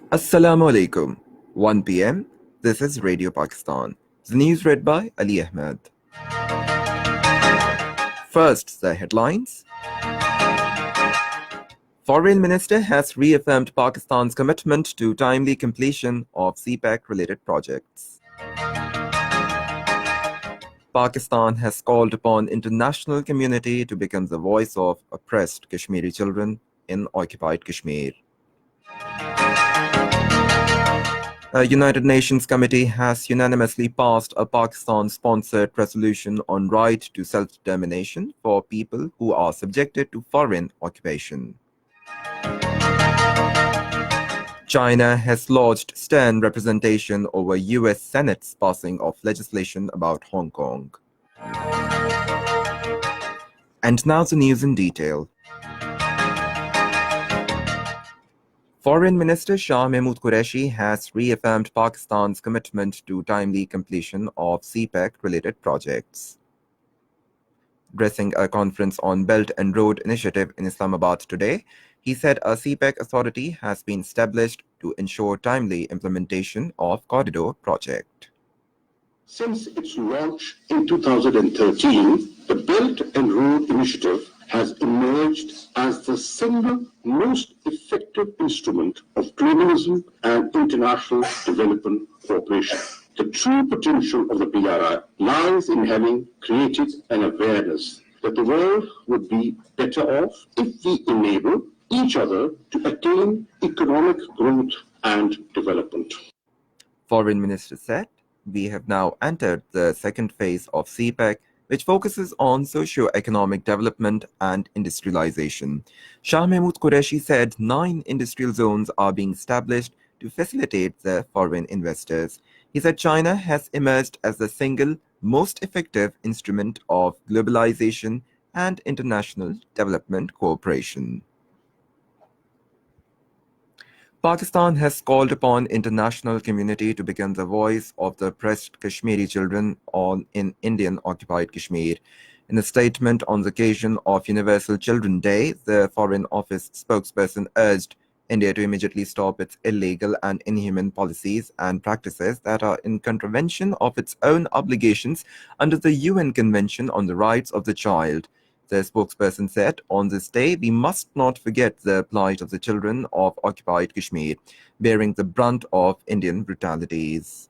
Assalamu alaikum. 1 p.m. This is Radio Pakistan. The news read by Ali Ahmed. First, the headlines. Foreign Minister has reaffirmed Pakistan's commitment to timely completion of CPEC-related projects. Pakistan has called upon international community to become the voice of oppressed Kashmiri children in occupied Kashmir. A United Nations committee has unanimously passed a Pakistan-sponsored resolution on right to self-determination for people who are subjected to foreign occupation. China has lodged stern representation over US Senate's passing of legislation about Hong Kong. And now the news in detail. Foreign Minister Shah Mahmood Qureshi has reaffirmed Pakistan's commitment to timely completion of CPEC-related projects. Addressing a conference on Belt and Road Initiative in Islamabad today, he said a CPEC authority has been established to ensure timely implementation of Corridor project. Since its launch in 2013, the Belt and Road Initiative has emerged as the single most effective instrument of globalism and international development cooperation. The true potential of the BRI lies in having created an awareness that the world would be better off if we enable each other to attain economic growth and development. Foreign Minister said, "We have now entered the second phase of CPEC, which focuses on socio-economic development and industrialization." Shah Mahmood Qureshi said 9 industrial zones are being established to facilitate the foreign investors. He said China has emerged as the single most effective instrument of globalization and international development cooperation. Pakistan has called upon international community to become the voice of the oppressed Kashmiri children in Indian-occupied Kashmir. In a statement on the occasion of Universal Children's Day, the Foreign Office spokesperson urged India to immediately stop its illegal and inhuman policies and practices that are in contravention of its own obligations under the UN Convention on the Rights of the Child. The spokesperson said, "On this day, we must not forget the plight of the children of occupied Kashmir, bearing the brunt of Indian brutalities."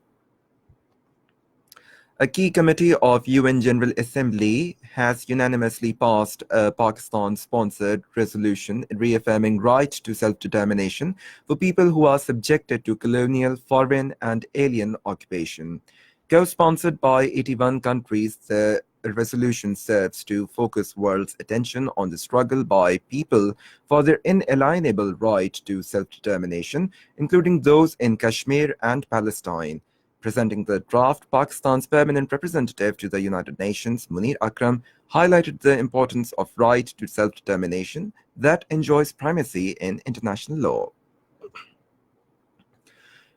A key committee of UN General Assembly has unanimously passed a Pakistan-sponsored resolution reaffirming right to self-determination for people who are subjected to colonial, foreign, and alien occupation. Co-sponsored by 81 countries, the resolution serves to focus world's attention on the struggle by people for their inalienable right to self-determination, including those in Kashmir and Palestine. Presenting the draft, Pakistan's permanent representative to the United Nations, Munir Akram, highlighted the importance of right to self-determination that enjoys primacy in international law.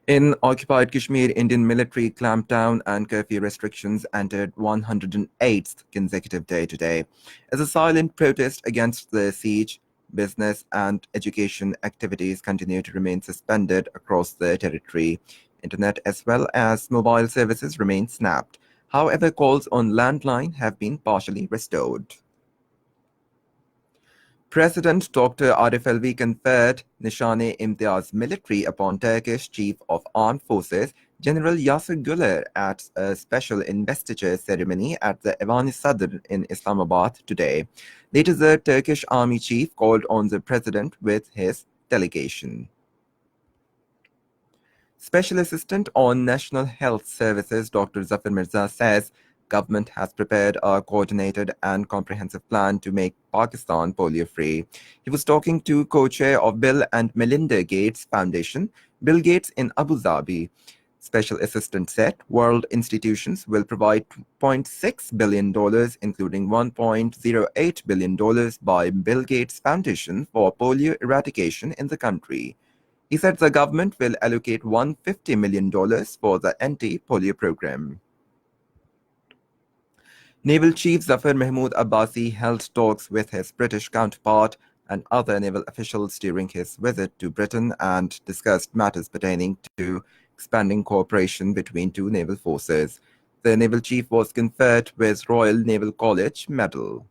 In occupied Kashmir, Indian military clampdown and curfew restrictions entered 108th consecutive day today. As a silent protest against the siege, business and education activities continue to remain suspended across the territory. Internet as well as mobile services remain snapped. However, calls on landline have been partially restored. President Dr. Arif Alvi conferred Nishane-e-Imtiaz military upon Turkish Chief of Armed Forces General Yasir Güler at a special investiture ceremony at the Evan-i Sadr in Islamabad today. Later, the Turkish Army Chief called on the President with his delegation. Special Assistant on National Health Services Dr. Zafar Mirza says government has prepared a coordinated and comprehensive plan to make Pakistan polio-free. He was talking to co-chair of Bill and Melinda Gates Foundation, Bill Gates in Abu Dhabi. Special Assistant said world institutions will provide $2.6 billion, including $1.08 billion by Bill Gates Foundation for polio eradication in the country. He said the government will allocate $150 million for the anti-polio program. Naval Chief Zafar Mahmood Abbasi held talks with his British counterpart and other naval officials during his visit to Britain and discussed matters pertaining to expanding cooperation between two naval forces. The naval chief was conferred with Royal Naval College Medal.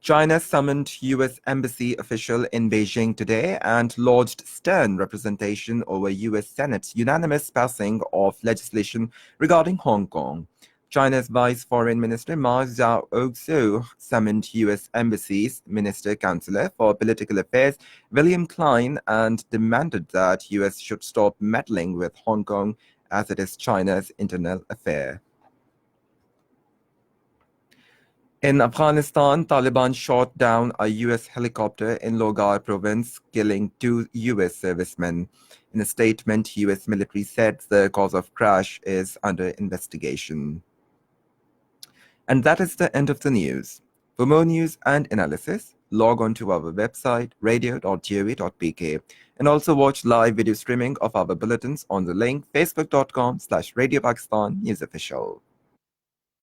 China summoned U.S. embassy official in Beijing today and lodged stern representation over U.S. Senate's unanimous passing of legislation regarding Hong Kong. China's Vice Foreign Minister Ma Zhaozu summoned U.S. Embassy's Minister Counselor for Political Affairs William Klein and demanded that U.S. should stop meddling with Hong Kong as it is China's internal affair. In Afghanistan, Taliban shot down a U.S. helicopter in Logar province, killing 2 U.S. servicemen. In a statement, U.S. military said the cause of crash is under investigation. And that is the end of the news. For more news and analysis, log on to our website, radio.gov.pk, and also watch live video streaming of our bulletins on the link facebook.com/Radio Pakistan News Official.